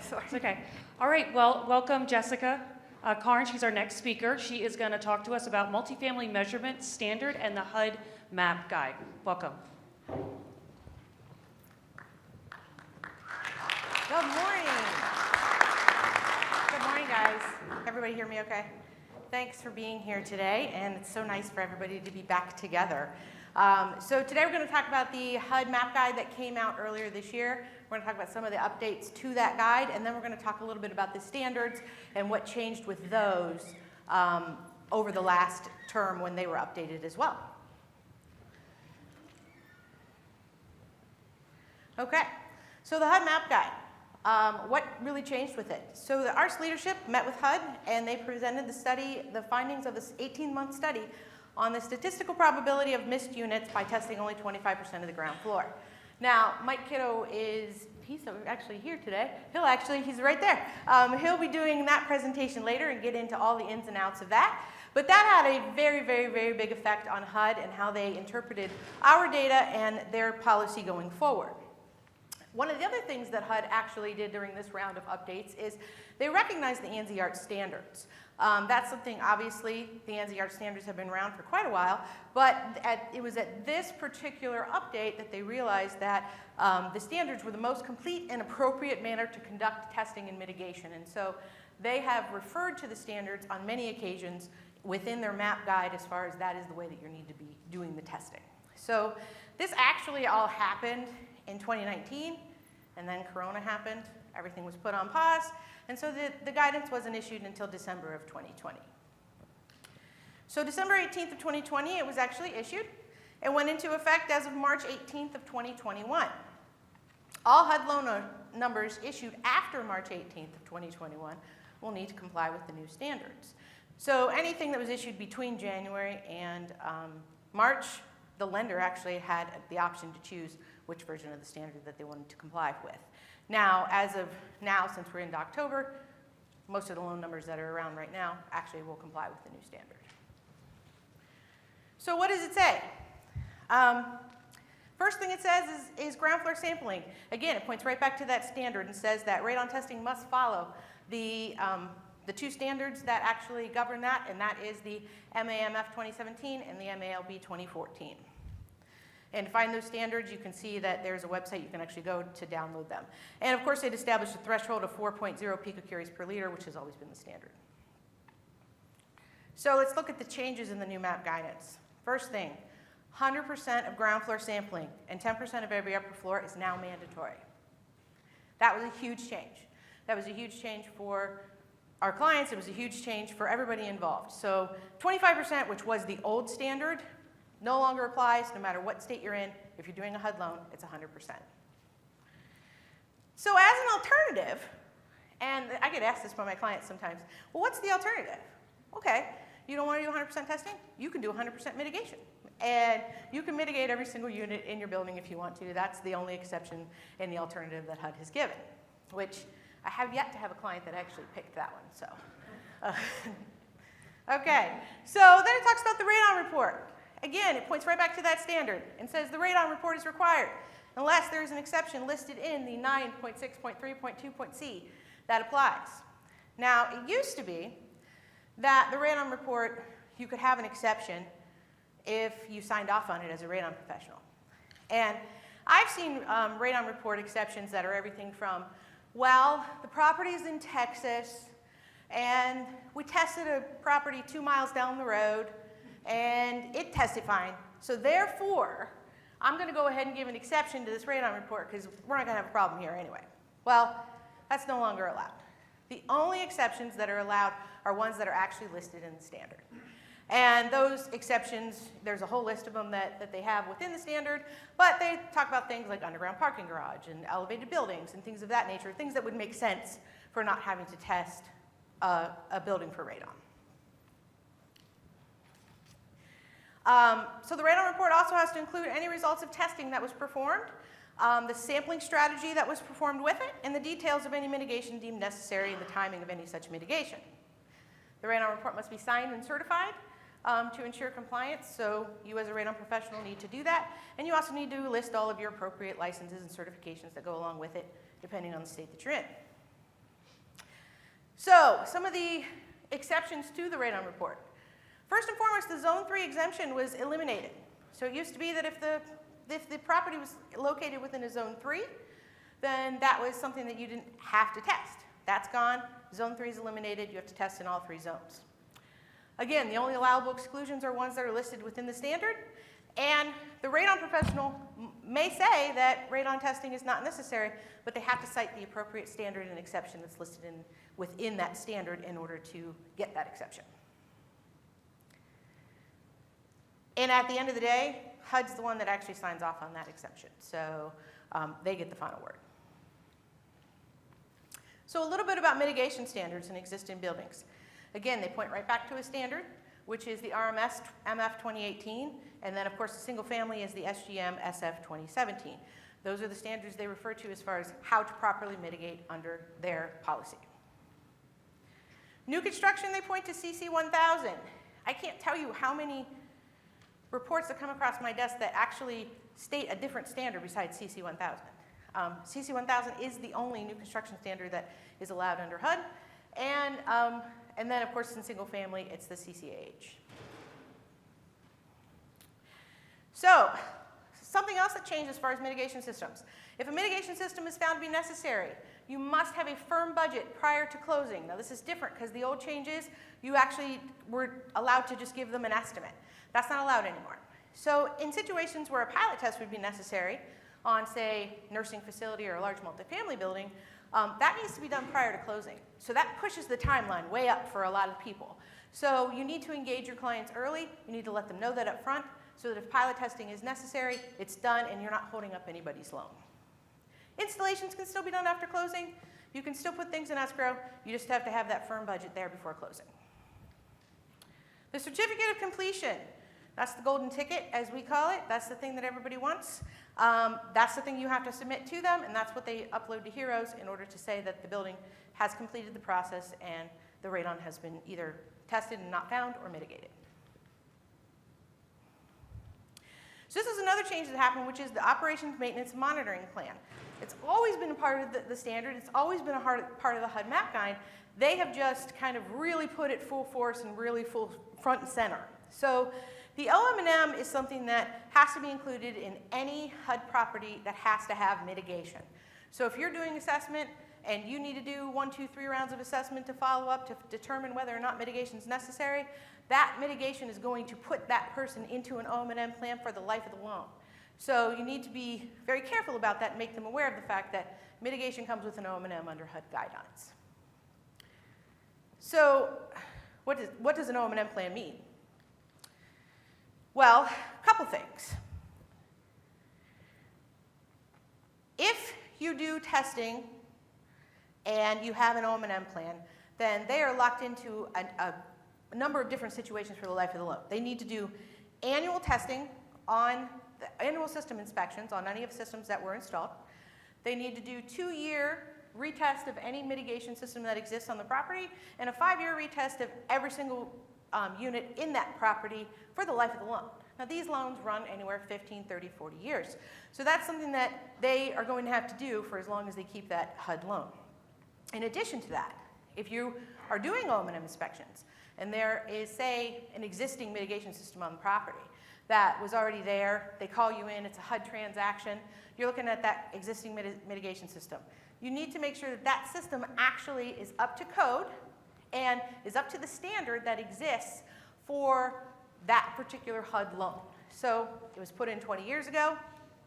sorry. It's okay. All right, well, welcome Jessica Karns. She's our next speaker. She is going to talk to us about multifamily measurement standard and the HUD map guide. Welcome. Good morning. Good morning, guys. Everybody hear me okay? Thanks for being here today, and it's so nice for everybody to be back together. So today we're going to talk about the HUD map guide that came out earlier this year. We're going to talk about some of the updates to that guide, and then we're going to talk a little bit about the standards and what changed with those over the last term when they were updated as well. Okay, so the HUD map guide. What really changed with it? So the AARST leadership met with HUD, and they presented the study, the findings of this 18-month study on the statistical probability of missed units by testing only 25% of the ground floor. Now, Mike Kitto he's actually here today. He's right there. He'll be doing that presentation later and get into all the ins and outs of that. But that had a very, very, very big effect on HUD and how they interpreted our data and their policy going forward. One of the other things that HUD actually did during this round of updates is they recognized the ANSI standards. That's something, obviously, the ANSI standards have been around for quite a while, but it was at this particular update that they realized that the standards were the most complete and appropriate manner to conduct testing and mitigation. And so they have referred to the standards on many occasions within their map guide as far as that is the way that you need to be doing the testing. So this actually all happened in 2019, and then Corona happened. Everything was put on pause, and so the guidance wasn't issued until December of 2020. So December 18th of 2020, it was actually issued. It went into effect as of March 18th of 2021. All HUD loan numbers issued after March 18th of 2021 will need to comply with the new standards. So anything that was issued between January and March, the lender actually had the option to choose which version of the standard that they wanted to comply with. Now, as of now, since we're into October, most of the loan numbers that are around right now actually will comply with the new standard. So what does it say? First thing it says is ground floor sampling. Again, it points right back to that standard and says that radon testing must follow the two standards that actually govern that, and that is the MAMF 2017 and the MALB 2014. And to find those standards, you can see that there's a website you can actually go to download them. And of course, it established a threshold of 4.0 picocuries per liter, which has always been the standard. So let's look at the changes in the new map guidance. First thing, 100% of ground floor sampling and 10% of every upper floor is now mandatory. That was a huge change. That was a huge change for our clients. It was a huge change for everybody involved. So 25%, which was the old standard, no longer applies no matter what state you're in. If you're doing a HUD loan, it's 100%. So as an alternative, and I get asked this by my clients sometimes, well, what's the alternative? Okay, you don't want to do 100% testing? You can do 100% mitigation. And you can mitigate every single unit in your building if you want to. That's the only exception in the alternative that HUD has given, which I have yet to have a client that actually picked that one. So, okay, so then it talks about the RADON report. Again, it points right back to that standard and says the RADON report is required unless there is an exception listed in the 9.6.3.2.c that applies. Now, it used to be that the RADON report, you could have an exception if you signed off on it as a RADON professional. And I've seen RADON report exceptions that are everything from, well, the property is in Texas, and we tested a property 2 miles down the road, and it tested fine. So therefore, I'm going to go ahead and give an exception to this RADON report because we're not going to have a problem here anyway. Well, that's no longer allowed. The only exceptions that are allowed are ones that are actually listed in the standard. And those exceptions, there's a whole list of them that they have within the standard, but they talk about things like underground parking garage and elevated buildings and things of that nature, things that would make sense for not having to test a building for radon. So the radon report also has to include any results of testing that was performed, the sampling strategy that was performed with it, and the details of any mitigation deemed necessary and the timing of any such mitigation. The radon report must be signed and certified to ensure compliance, so you as a radon professional need to do that, and you also need to list all of your appropriate licenses and certifications that go along with it, depending on the state that you're in. So some of the exceptions to the RADON report. First and foremost, the Zone 3 exemption was eliminated. So it used to be that if the property was located within a Zone 3, then that was something that you didn't have to test. That's gone. Zone 3 is eliminated. You have to test in all 3 zones. Again, the only allowable exclusions are ones that are listed within the standard. And the RADON professional may say that RADON testing is not necessary, but they have to cite the appropriate standard and exception that's listed within that standard in order to get that exception. And at the end of the day, HUD's the one that actually signs off on that exception. So they get the final word. So a little bit about mitigation standards in existing buildings. Again, they point right back to a standard, which is the RMS MF 2018, and then of course the single family is the SGM SF 2017. Those are the standards they refer to as far as how to properly mitigate under their policy. New construction, they point to CC 1000. I can't tell you how many reports that come across my desk that actually state a different standard besides CC 1000. CC 1000 is the only new construction standard that is allowed under HUD, and then of course in single family it's the CCAH. So something else that changed as far as mitigation systems. If a mitigation system is found to be necessary, you must have a firm budget prior to closing. Now this is different because the old changes, you actually were allowed to just give them an estimate. That's not allowed anymore. So in situations where a pilot test would be necessary on, say, nursing facility or a large multifamily building, that needs to be done prior to closing. So that pushes the timeline way up for a lot of people. So you need to engage your clients early. You need to let them know that up front so that if pilot testing is necessary, it's done and you're not holding up anybody's loan. Installations can still be done after closing. You can still put things in escrow. You just have to have that firm budget there before closing. The certificate of completion. That's the golden ticket, as we call it. That's the thing that everybody wants. That's the thing you have to submit to them, and that's what they upload to HEROES in order to say that the building has completed the process and the radon has been either tested and not found or mitigated. So this is another change that happened, which is the operations maintenance monitoring plan. It's always been a part of the standard. It's always been a part of the HUD map guide. They have just kind of really put it full force and really full front and center. So the OM&M is something that has to be included in any HUD property that has to have mitigation. So if you're doing assessment and you need to do 1, 2, 3 rounds of assessment to follow up to determine whether or not mitigation is necessary, that mitigation is going to put that person into an OM&M plan for the life of the loan. So you need to be very careful about that and make them aware of the fact that mitigation comes with an OM&M under HUD guidelines. So what does an OM&M plan mean? Well, a couple things. If you do testing and you have an OM&M plan, then they are locked into a number of different situations for the life of the loan. They need to do annual testing on the annual system inspections on any of the systems that were installed. They need to do 2-year retest of any mitigation system that exists on the property and a 5-year retest of every single unit in that property for the life of the loan. Now these loans run anywhere 15, 30, 40 years. So that's something that they are going to have to do for as long as they keep that HUD loan. In addition to that, if you are doing O&M inspections and there is, say, an existing mitigation system on the property that was already there, they call you in, it's a HUD transaction, you're looking at that existing mitigation system. You need to make sure that that system actually is up to code and is up to the standard that exists for that particular HUD loan. So it was put in 20 years ago.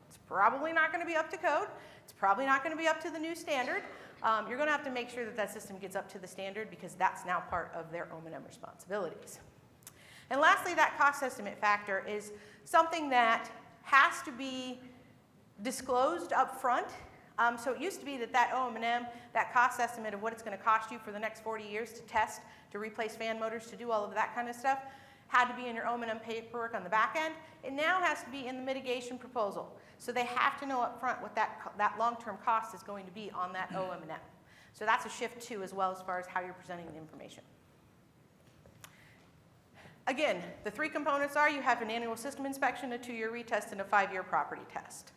It's probably not going to be up to code. It's probably not going to be up to the new standard. You're going to have to make sure that that system gets up to the standard because that's now part of their O&M responsibilities. And lastly, that cost estimate factor is something that has to be disclosed up front. So it used to be that O&M, that cost estimate of what it's going to cost you for the next 40 years to test, to replace fan motors, to do all of that kind of stuff, had to be in your O&M paperwork on the back end. It now has to be in the mitigation proposal. So they have to know up front what that long-term cost is going to be on that O&M. So that's a shift too, as well as far as how you're presenting the information. Again, the 3 components are you have an annual system inspection, a 2-year retest, and a 5-year property test.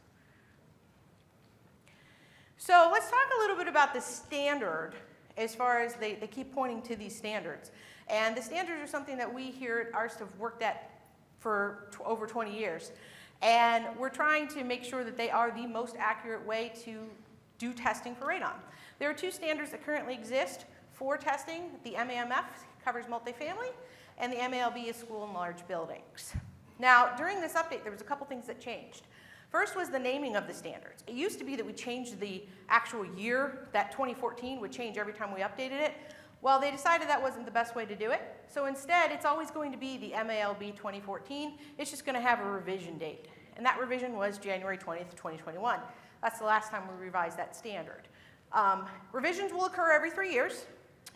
So let's talk a little bit about the standard as far as they keep pointing to these standards. And the standards are something that we here at AARST have worked at for over 20 years. And we're trying to make sure that they are the most accurate way to do testing for radon. There are two standards that currently exist for testing. The MAMF covers multifamily, and the MALB is school and large buildings. Now, during this update, there was a couple things that changed. First was the naming of the standards. It used to be that we changed the actual year, that 2014 would change every time we updated it. Well, they decided that wasn't the best way to do it. So instead, it's always going to be the MALB 2014. It's just going to have a revision date. And that revision was January 20th, 2021. That's the last time we revised that standard. Revisions will occur every 3 years.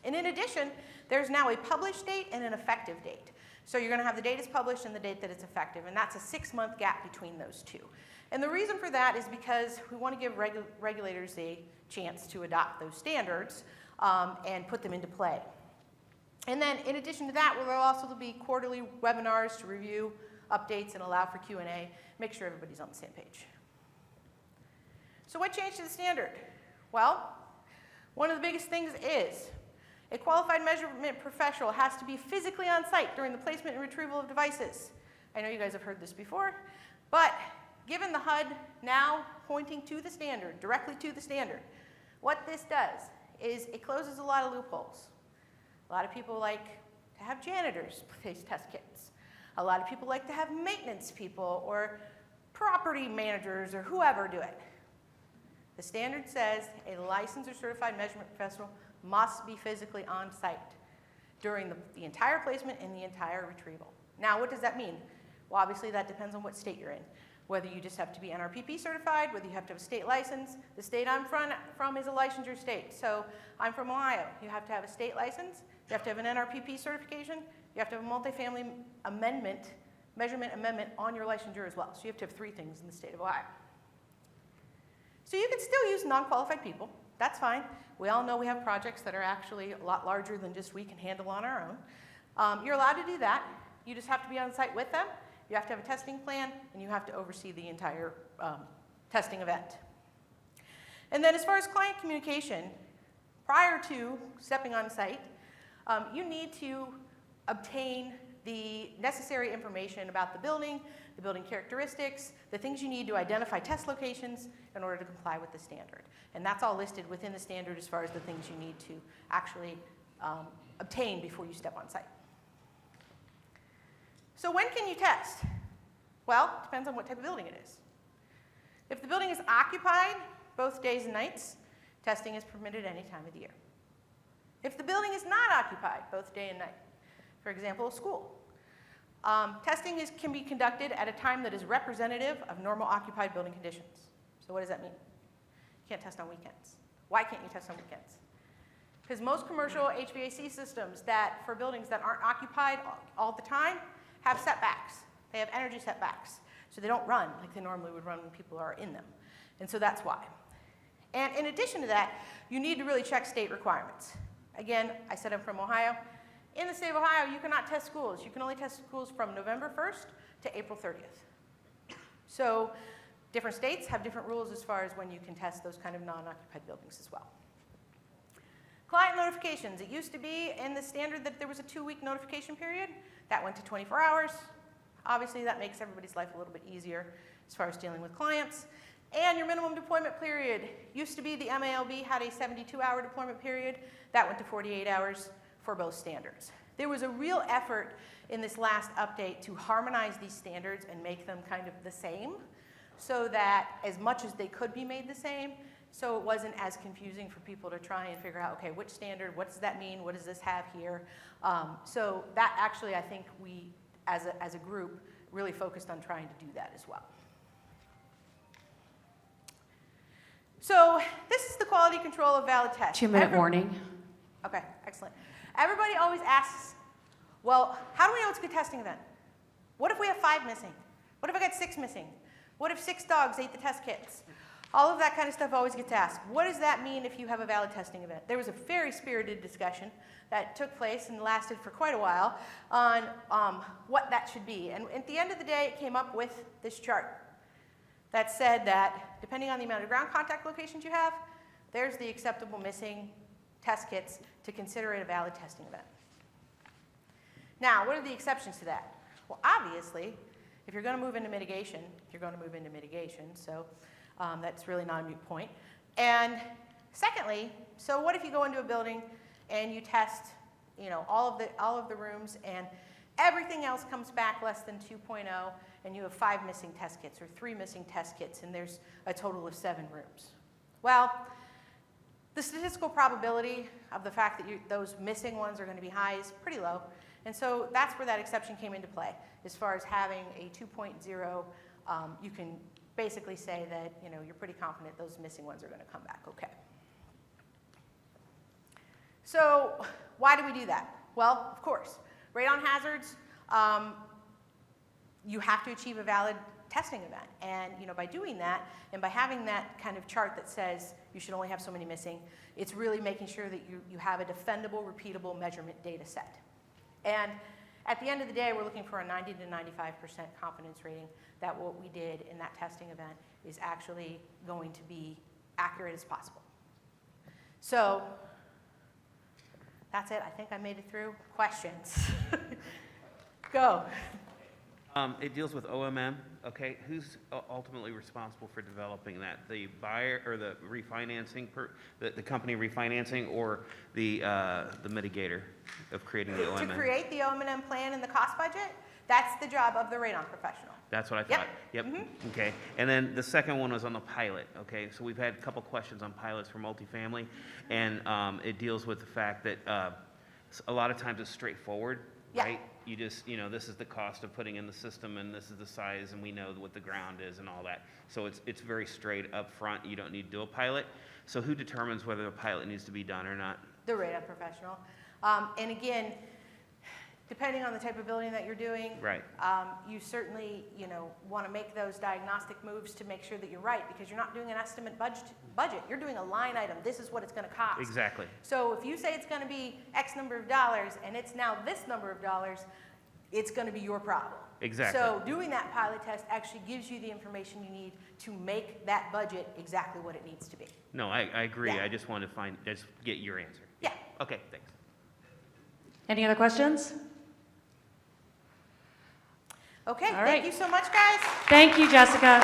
And in addition, there's now a published date and an effective date. So you're going to have the date it's published and the date that it's effective. And that's a 6-month gap between those two. And the reason for that is because we want to give regulators a chance to adopt those standards and put them into play. And then in addition to that, there will also be quarterly webinars to review updates and allow for Q&A, make sure everybody's on the same page. So what changed to the standard? Well, one of the biggest things is a qualified measurement professional has to be physically on site during the placement and retrieval of devices. I know you guys have heard this before, but given the HUD now pointing to the standard, directly to the standard, what this does is it closes a lot of loopholes. A lot of people like to have janitors place test kits. A lot of people like to have maintenance people or property managers or whoever do it. The standard says a licensed or certified measurement professional must be physically on site during the entire placement and the entire retrieval. Now, what does that mean? Well, obviously that depends on what state you're in. Whether you just have to be NRPP certified, whether you have to have a state license. The state I'm from is a licensure state. So I'm from Ohio. You have to have a state license. You have to have an NRPP certification. You have to have a multifamily measurement amendment on your licensure as well. So you have to have 3 things in the state of Ohio. So you can still use non-qualified people. That's fine. We all know we have projects that are actually a lot larger than just we can handle on our own. You're allowed to do that. You just have to be on site with them. You have to have a testing plan, and you have to oversee the entire testing event. And then as far as client communication, prior to stepping on site, you need to obtain the necessary information about the building characteristics, the things you need to identify test locations in order to comply with the standard. And that's all listed within the standard as far as the things you need to actually obtain before you step on site. So when can you test? Well, it depends on what type of building it is. If the building is occupied both days and nights, testing is permitted any time of the year. If the building is not occupied both day and night, for example, a school, testing can be conducted at a time that is representative of normal occupied building conditions. So what does that mean? You can't test on weekends. Why can't you test on weekends? Because most commercial HVAC systems that for buildings that aren't occupied all the time have setbacks. They have energy setbacks. So they don't run like they normally would run when people are in them. And so that's why. And in addition to that, you need to really check state requirements. Again, I said I'm from Ohio. In the state of Ohio, you cannot test schools. You can only test schools from November 1st to April 30th. So different states have different rules as far as when you can test those kind of non-occupied buildings as well. Client notifications. It used to be in the standard that there was a 2-week notification period. That went to 24 hours. Obviously, that makes everybody's life a little bit easier as far as dealing with clients. And your minimum deployment period. Used to be the MALB had a 72-hour deployment period. That went to 48 hours for both standards. There was a real effort in this last update to harmonize these standards and make them kind of the same so that as much as they could be made the same, so it wasn't as confusing for people to try and figure out, okay, which standard, what does that mean, what does this have here? So that actually, I think we, as a group, really focused on trying to do that as well. So this is the quality control of valid tests. 2-minute warning. Okay, excellent. Everybody always asks, well, how do we know it's a good testing event? What if we have 5 missing? What if I got 6 missing? What if 6 dogs ate the test kits? All of that kind of stuff always gets asked. What does that mean if you have a valid testing event? There was a very spirited discussion that took place and lasted for quite a while on what that should be. And at the end of the day, it came up with this chart that said that depending on the amount of ground contact locations you have, there's the acceptable missing test kits to consider it a valid testing event. Now, what are the exceptions to that? Well, obviously, if you're going to move into mitigation, you're going to move into mitigation, so that's really not a moot point. And secondly, so what if you go into a building and you test, all of the rooms and everything else comes back less than 2.0 and you have 5 missing test kits or 3 missing test kits and there's a total of 7 rooms? Well, the statistical probability of the fact that those missing ones are going to be high is pretty low. And so that's where that exception came into play. As far as having a 2.0, you can basically say that you're pretty confident those missing ones are going to come back okay. So why do we do that? Well, of course, radon hazards, you have to achieve a valid testing event. And by doing that and by having that kind of chart that says you should only have so many missing, it's really making sure that you have a defendable, repeatable measurement data set. And at the end of the day, we're looking for a 90 to 95% confidence rating that what we did in that testing event is actually going to be accurate as possible. So that's it. I think I made it through. Questions? Go. It deals with OMM, okay? Who's ultimately responsible for developing that? The buyer or the refinancing, the company refinancing, or the mitigator of creating the OMM? To create the OMM plan and the cost budget, that's the job of the radon professional. That's what I thought. Yep. Mm-hmm. Okay. And then the second one was on the pilot. Okay. So we've had a couple questions on pilots for multifamily, and it deals with the fact that a lot of times it's straightforward, right? You just, this is the cost of putting in the system, and this is the size, and we know what the ground is and all that. So it's very straight up front. You don't need to do a pilot. So who determines whether a pilot needs to be done or not? The radon professional. And again, depending on the type of building that you're doing, right. You certainly, want to make those diagnostic moves to make sure that you're right, because you're not doing an estimate budget. You're doing a line item. This is what it's going to cost. Exactly. So if you say it's going to be X number of dollars and it's now this number of dollars, it's going to be your problem. Exactly. So doing that pilot test actually gives you the information you need to make that budget exactly what it needs to be. No, I agree. Yeah. I just wanted to just get your answer. Yeah. Okay, thanks. Any other questions? Okay, All thank right. you so much, guys. Thank you, Jessica.